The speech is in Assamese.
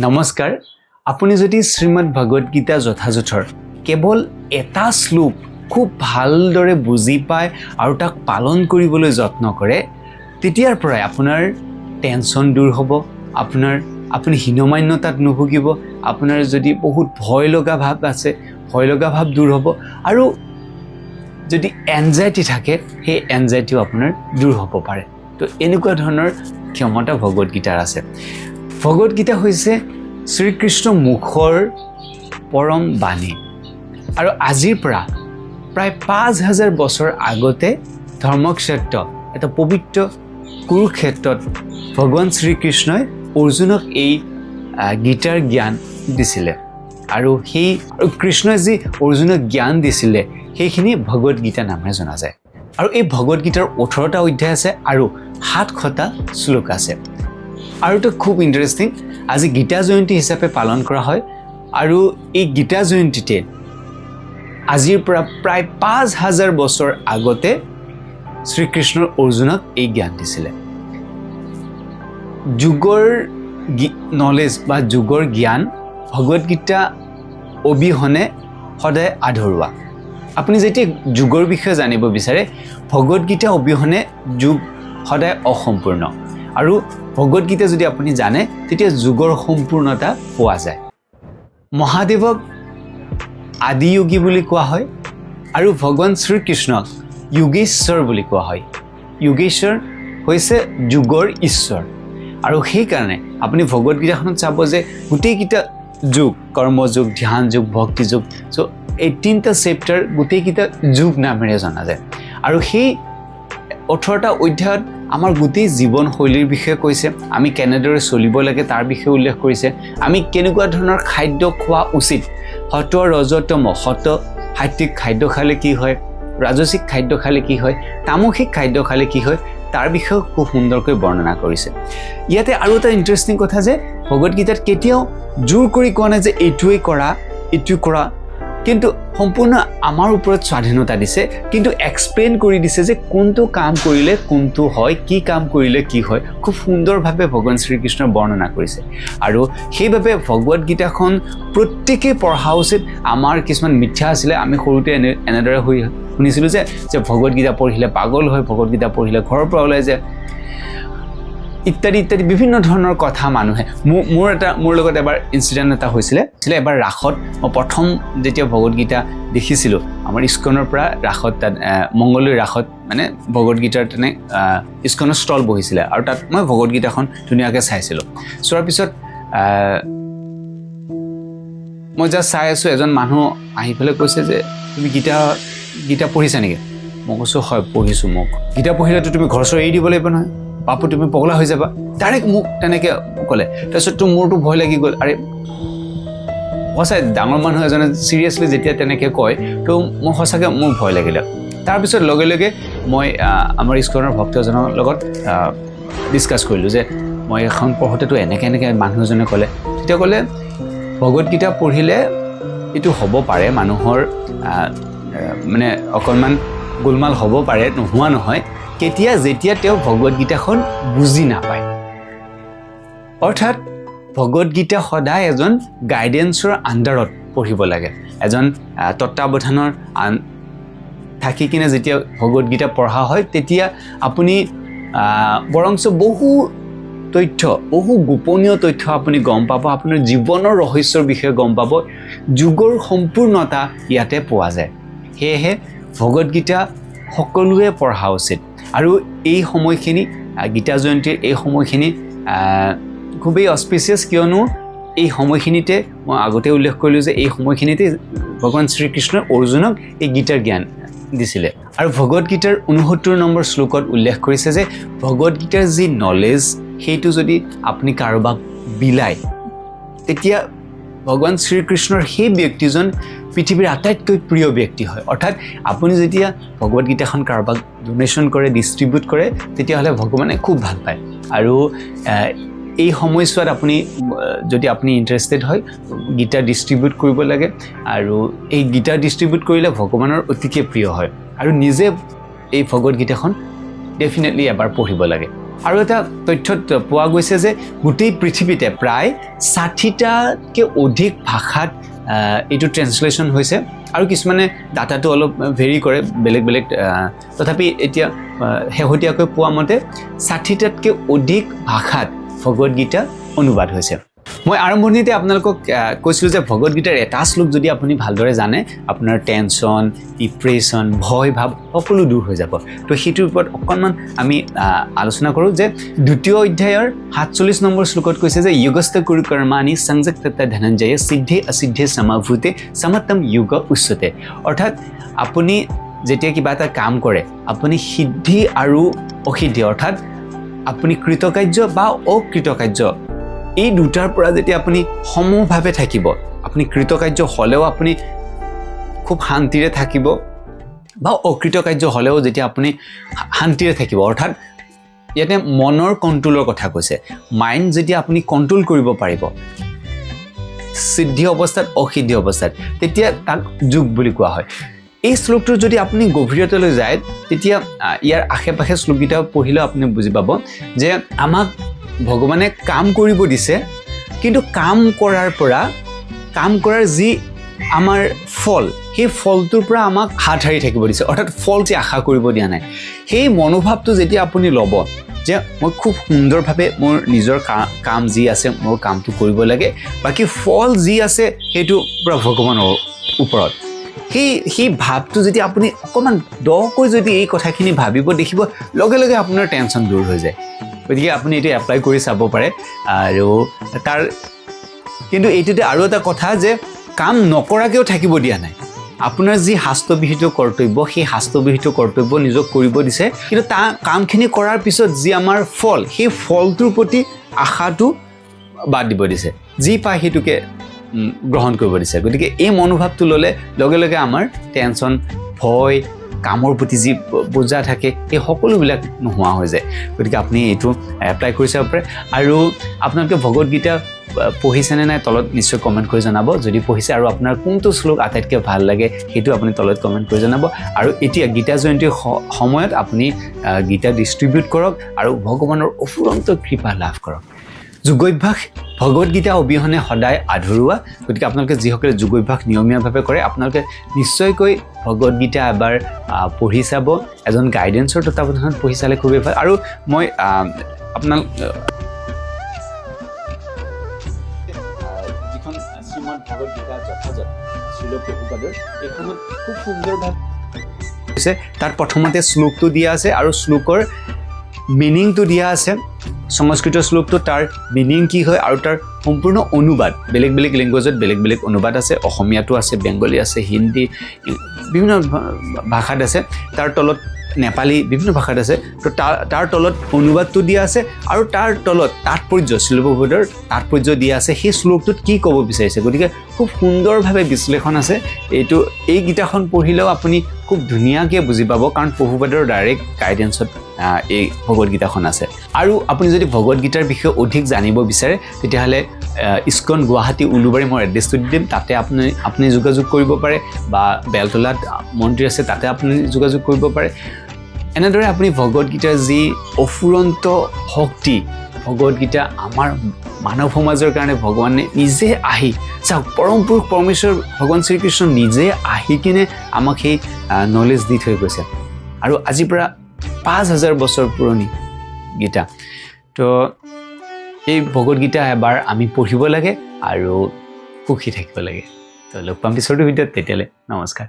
নমস্কাৰ আপুনি যদি শ্ৰীমদ ভগৱদ গীতা যথাযথৰ কেৱল এটা শ্লোক খুব ভালদৰে বুজি পায় আৰু তাক পালন কৰিবলৈ যত্ন কৰে তেতিয়াৰ পৰাই আপোনাৰ টেনচন দূৰ হ'ব আপুনি হীনমান্যতাত নুভুগিব আপোনাৰ যদি বহুত ভয় লগা ভাৱ আছে ভয় লগা ভাৱ দূৰ হ'ব আৰু যদি এনজাইটি থাকে সেই এনজাইটিও আপোনাৰ দূৰ হ'ব পাৰে তো এনেকুৱা ধৰণৰ ক্ষমতা ভগৱদ গীতাৰ আছে ভগৱদ গীতা হৈছে শ্ৰীকৃষ্ণ মুখৰ পৰম বাণী আৰু আজিৰ পৰা প্ৰায় 5000 বছৰ আগতে ধৰ্মক্ষেত্ৰ এটা পবিত্ৰ কুৰুক্ষেত্ৰত ভগৱান শ্ৰীকৃষ্ণই অৰ্জুনক এই গীতাৰ জ্ঞান দিছিলে আৰু সেই কৃষ্ণই যি অৰ্জুনক জ্ঞান দিছিলে সেইখিনি ভগৱদ গীতা নামেৰে জনা যায় আৰু এই ভগৱদ গীতাৰ 18টা অধ্যায় আছে আৰু 700টা শ্লোক আছে আৰু এটা খুব ইণ্টাৰেষ্টিং আজি গীতা জয়ন্তী হিচাপে পালন কৰা হয় আৰু এই গীতা জয়ন্তীতে আজিৰ পৰা প্ৰায় 5000 বছৰ আগতে শ্ৰীকৃষ্ণ অৰ্জুনক এই জ্ঞান দিছিলে যুগৰ নলেজ বা যুগৰ জ্ঞান ভগৱদ গীতা অবিহনে সদায় আধৰুৱা আপুনি যেতিয়া যুগৰ বিষয়ে জানিব বিচাৰে ভগৱদ গীতা অবিহনে যুগ সদায় অসম্পূৰ্ণ আৰু ভগৱদ গীতা যদি আপুনি জানে তেতিয়া যুগৰ সম্পূৰ্ণতা পোৱা যায় মহাদেৱক আদিযোগী বুলি কোৱা হয় আৰু ভগৱান শ্ৰীকৃষ্ণক যোগেশ্বৰ বুলি কোৱা হয় যোগেশ্বৰ হৈছে যুগৰ ঈশ্বৰ আৰু সেইকাৰণে আপুনি ভগৱদ গীতাখনত চাব যে গোটেইকেইটা যুগ কৰ্মযুগ ধ্যান যুগ ভক্তি যুগ চ' এই 3টা চেপ্টাৰ গোটেইকেইটা যুগ নামেৰে জনা যায় আৰু সেই 18টা অধ্যায়ত আমাৰ গোটেই জীৱনশৈলীৰ বিষয়ে কৈছে আমি কেনেদৰে চলিব লাগে তাৰ বিষয়ে উল্লেখ কৰিছে আমি কেনেকুৱা ধৰণৰ খাদ্য খোৱা উচিত সত ৰজতম সত সাত্বিক খাদ্য খালে কি হয় ৰাজসিক খাদ্য খালে কি হয় তামসিক খাদ্য খালে কি হয় তাৰ বিষয়ে খুব সুন্দৰকৈ বৰ্ণনা কৰিছে ইয়াতে আৰু এটা ইণ্টাৰেষ্টিং কথা যে ভগৱদ গীতাত কেতিয়াও জোৰ কৰি কোৱা নাই যে এইটোৱেই কৰা এইটো কৰা কিন্তু সম্পূৰ্ণ আমাৰ ওপৰত স্বাধীনতা দিছে কিন্তু এক্সপ্লেইন কৰি দিছে যে কোনটো কাম কৰিলে কোনটো হয় কি কাম কৰিলে কি হয় খুব সুন্দৰভাৱে ভগৱান শ্ৰীকৃষ্ণৰ বৰ্ণনা কৰিছে আৰু সেইবাবে ভগৱদ গীতাখন প্ৰত্যেকেই পঢ়া উচিত আমাৰ কিছুমান মিথ্যা আছিলে আমি সৰুতে এনেদৰে শুনিছিলোঁ যে ভগৱদ গীতা পঢ়িলে পাগল হয় ভগৱদ গীতা পঢ়িলে ঘৰৰ পৰা ওলাই যায় ইত্যাদি ইত্যাদি বিভিন্ন ধৰণৰ কথা মানুহে মোৰ লগত এবাৰ ইনচিডেণ্ট এটা হৈছিলে এবাৰ ৰাসত মই প্ৰথম যেতিয়া ভগৱদ গীতা দেখিছিলোঁ আমাৰ ইস্কনৰ পৰা ৰাসত তাত মংগলদৈ ৰাসত মানে ভগৱদ গীতাৰ তেনে ইস্কনৰ ষ্টল বহিছিলে আৰু তাত মই ভগৱদ গীতাখন ধুনীয়াকৈ চাইছিলোঁ চোৱাৰ পিছত মই জাষ্ট চাই আছোঁ এজন মানুহ আহি পেলাই কৈছে যে তুমি গীতা পঢ়িছা নেকি মই কৈছোঁ হয় পঢ়িছোঁ মোক গীতা পঢ়িলেতো তুমি ঘৰ চৰ এৰি দিব লাগিব নহয় বাপু তুমি পগলা হৈ যাবা ডাইৰেক্ট মোক তেনেকৈ ক'লে তাৰপিছততো মোৰতো ভয় লাগি গ'ল আৰে সঁচাই ডাঙৰ মানুহ এজনে চিৰিয়াছলি যেতিয়া তেনেকৈ কয় তো মোৰ সঁচাকৈ মোৰ ভয় লাগিলে তাৰপিছত লগে লগে মই আমাৰ ইস্কনৰ ভক্ত এজনৰ লগত ডিছকাছ কৰিলোঁ যে মই এখন পঢ়োঁতেতো এনেকৈ মানুহ এজনে ক'লে তেতিয়া ক'লে ভগৱদ গীতা পঢ়িলে এইটো হ'ব পাৰে মানুহৰ মানে অকণমান গোলমাল হ'ব পাৰে নোহোৱা নহয় যেতিয়া তেওঁ ভগৱদ গীতাখন বুজি নাপায় অৰ্থাৎ ভগৱদ গীতা সদায় এজন গাইডেন্সৰ আণ্ডাৰত পঢ়িব লাগে এজন তত্ত্বাৱধানৰ থাকি কিনে যেতিয়া ভগৱদ গীতা পঢ়া হয় তেতিয়া আপুনি বৰঞ্চ বহু গোপনীয় তথ্য আপুনি গম পাব আপোনাৰ জীৱনৰ ৰহস্যৰ বিষয়ে গম পাব যুগৰ সম্পূৰ্ণতা ইয়াতে পোৱা যায় সেয়েহে ভগৱদ গীতা সকলোৱে পঢ়া উচিত আৰু এই সময়খিনি গীতা জয়ন্তীৰ এই সময়খিনি খুবেই অস্পিচিয়াছ কিয়নো এই সময়খিনিতে মই আগতে উল্লেখ কৰিলোঁ যে এই সময়খিনিতে ভগৱান শ্ৰীকৃষ্ণই অৰ্জুনক এই গীতাৰ জ্ঞান দিছিলে আৰু ভগৱদ গীতাৰ 69 নম্বৰ শ্লোকত উল্লেখ কৰিছে যে ভগৱদ গীতাৰ যি নলেজ সেইটো যদি আপুনি কাৰোবাক বিলায় তেতিয়া ভগৱান শ্ৰীকৃষ্ণৰ সেই ব্যক্তিজন পৃথিৱীৰ আটাইতকৈ প্ৰিয় ব্যক্তি হয় অৰ্থাৎ আপুনি যেতিয়া ভগৱদ গীতাখন কাৰোবাক ডনেশ্যন কৰে ডিষ্ট্ৰিবিউট কৰে তেতিয়াহ'লে ভগৱানে খুব ভাল পায় আৰু এই সময়ছোৱাত যদি আপুনি ইণ্টাৰেষ্টেড হয় গীতা ডিষ্ট্ৰিবিউট কৰিব লাগে আৰু এই গীতা ডিষ্ট্ৰিবিউট কৰিলে ভগৱানৰ অতিকে প্ৰিয় হয় আৰু নিজে এই ভগৱদ গীতাখন ডেফিনেটলি এবাৰ পঢ়িব লাগে আৰু এটা তথ্যত পোৱা গৈছে যে গোটেই পৃথিৱীতে প্ৰায় 60টাতকৈ অধিক ভাষাত এইটো ট্ৰেন্সলেশ্যন হৈছে আৰু কিছুমানে ডাটাটো অলপ ভেৰি কৰে বেলেগ বেলেগ তথাপি এতিয়া শেহতীয়াকৈ পোৱা মতে 60টাতকৈ অধিক ভাষাত ভগৱদ গীতা অনুবাদ হৈছে মই আৰম্ভণিতে আপোনালোকক কৈছিলোঁ যে ভগৱদ গীতাৰ এটা শ্লোক যদি আপুনি ভালদৰে জানে আপোনাৰ টেনশ্যন ডিপ্ৰেশ্যন ভয় ভাৱ সকলো দূৰ হৈ যাব তো সেইটোৰ ওপৰত অকণমান আমি আলোচনা কৰোঁ যে 2য় অধ্যায়ৰ 47 নম্বৰ শ্লোকত কৈছে যে যোগস্থ কুৰু কৰ্মাণি সংযক্ততা ধনঞ্জয় সিদ্ধি অসিদ্ধি সমাভূতে সমতম যোগ উচ্যতে অৰ্থাৎ আপুনি যেতিয়া কিবা এটা কাম কৰে আপুনি সিদ্ধি আৰু অসিদ্ধি অৰ্থাৎ আপুনি কৃতকাৰ্য বা অকৃতকাৰ্য এই দুটাৰ পৰা যেতিয়া আপুনি সমভাৱে থাকিব আপুনি কৃতকাৰ্য হ'লেও আপুনি খুব শান্তিৰে থাকিব বা অকৃতকাৰ্য হ'লেও যেতিয়া আপুনি শান্তিৰে থাকিব অৰ্থাৎ ইয়াতে মনৰ কণ্ট্ৰোলৰ কথা কৈছে মাইণ্ড যেতিয়া আপুনি কণ্ট্ৰোল কৰিব পাৰিব সিদ্ধি অৱস্থাত অসিদ্ধি অৱস্থাত তেতিয়া তাক যোগ বুলি কোৱা হয় এই শ্লোকটো যদি আপুনি গভীৰতালৈ যায় তেতিয়া ইয়াৰ আশে-পাশে শ্লোককেইটা পঢ়িলে আপুনি বুজি পাব যে আমাক ভগৱানে কাম কৰিব দিছে কিন্তু কাম কৰাৰ যি আমাৰ ফল সেই ফলটোৰ পৰা আমাক হাত সাৰি থাকিব দিছে অৰ্থাৎ ফল যে আশা কৰিব দিয়া নাই সেই মনোভাৱটো যেতিয়া আপুনি ল'ব যে মই খুব সুন্দৰভাৱে মোৰ নিজৰ কাম যি আছে মোৰ কামটো কৰিব লাগে বাকী ফল যি আছে সেইটো পৰা ভগৱানৰ ওপৰত সেই ভাৱটো যদি আপুনি অকণমান দকৈ যদি এই কথাখিনি ভাবিব দেখিব লগে লগে আপোনাৰ টেনশ্যন দূৰ হৈ যায় গতিকে আপুনি এইটো এপ্লাই কৰি চাব পাৰে আৰু তাৰ কিন্তু এইটোতে আৰু এটা কথা যে কাম নকৰাকৈও থাকিব দিয়া নাই আপোনাৰ যি শাস্ত্ৰবিহিত কৰ্তব্য সেই শাস্ত্ৰবিহিত কৰ্তব্য নিজক কৰিব দিছে কিন্তু তাৰ কামখিনি কৰাৰ পিছত যি আমাৰ ফল সেই ফলটোৰ প্ৰতি আশাটো বাদ দিব দিছে যি পায় সেইটোকে গ্ৰহণ কৰিব দিছে গতিকে এই মনোভাৱটো ল'লে লগে লগে আমাৰ টেনশ্যন ভয় কামৰ প্ৰতি যি বোজা থাকে এই সকলোবিলাক নোহোৱা হৈ যায় গতিকে আপুনি এইটো এপ্লাই কৰি চাব পাৰে আৰু আপোনালোকে ভগৱদ গীতা পঢ়িছেনে নাই তলত নিশ্চয় কমেণ্ট কৰি জনাব যদি পঢ়িছে আৰু আপোনাৰ কোনটো শ্লোক আটাইতকৈ ভাল লাগে সেইটো আপুনি তলত কমেণ্ট কৰি জনাব আৰু এতিয়া গীতা জয়ন্তীৰ সময়ত আপুনি গীতা ডিষ্ট্ৰিবিউট কৰক আৰু ভগৱানৰ অফুৰন্ত কৃপা লাভ কৰক যোগাভ্যাস ভগৱদ গীতা অবিহনে সদায় আধৰুৱা গতিকে আপোনালোকে যিসকলে যোগাভ্যাস নিয়মীয়াভাৱে কৰে আপোনালোকে নিশ্চয়কৈ ভগৱদ গীতা এবাৰ পঢ়ি চাব এজন গাইডেন্সৰ তত্ত্বাৱধানত পঢ়ি চালে খুবেই ভাল আৰু মই আপোনাক যিখন শ্ৰীমদ ভগৱদ গীতা যথাযথ শ্ৰীল প্ৰভুপাদৰ এইখনত খুব সুন্দৰভাৱে হৈছে তাত প্ৰথমতে শ্লোকটো দিয়া আছে আৰু শ্লোকৰ মিনিংটো দিয়া আছে সংস্কৃত শ্লোকটো তাৰ মিনিং কি হয় আৰু তাৰ সম্পূৰ্ণ অনুবাদ বেলেগ বেলেগ লেংগুৱেজত বেলেগ বেলেগ অনুবাদ আছে অসমীয়াটো আছে বেংগলী আছে হিন্দী বিভিন্ন ভাষাত আছে তাৰ তলত নেপালী বিভিন্ন ভাষাত আছে তো তাৰ তলত অনুবাদটো দিয়া আছে আৰু তাৰ তলত তাৎপৰ্য শ্ৰীল প্ৰভুপাদৰ তাৎপৰ্য দিয়া আছে সেই শ্লোকটোত কি ক'ব বিচাৰিছে গতিকে খুব সুন্দৰভাৱে বিশ্লেষণ আছে এই গীতাখন পঢ়িলেও আপুনি খুব ধুনীয়াকৈ বুজি পাব কাৰণ প্ৰভুপাদৰ ডাইৰেক্ট গাইডেন্সত এই ভগৱদ গীতাখন আছে আৰু আপুনি যদি ভগৱদ গীতাৰ বিষয়ে অধিক জানিব বিচাৰে তেতিয়াহ'লে ইস্কন গুৱাহাটী উলুবাৰী মই এড্ৰেছটো দি দিম তাতে আপুনি যোগাযোগ কৰিব পাৰে বা বেলতলাত মন্দিৰ আছে তাতে আপুনি যোগাযোগ কৰিব পাৰে এনেদৰে আপুনি ভগৱদ গীতাৰ যি অফুৰন্ত শক্তি ভগৱদ গীতা আমাৰ মানৱ সমাজৰ কাৰণে ভগৱানে নিজে আহি চাওক পৰম পুৰুষ পৰমেশ্বৰ ভগৱান শ্ৰীকৃষ্ণ নিজে আহি কিনে আমাক সেই নলেজ দি থৈ গৈছে আৰু আজিৰ পৰা 5000 বছৰ পুৰণি গীতা তো এই ভগৱদ গীতা এবাৰ আমি পঢ়িব লাগে আৰু সুখী থাকিব লাগে তো লগ পাম পিছৰটো ভিডিঅ'ত তেতিয়ালৈ নমস্কাৰ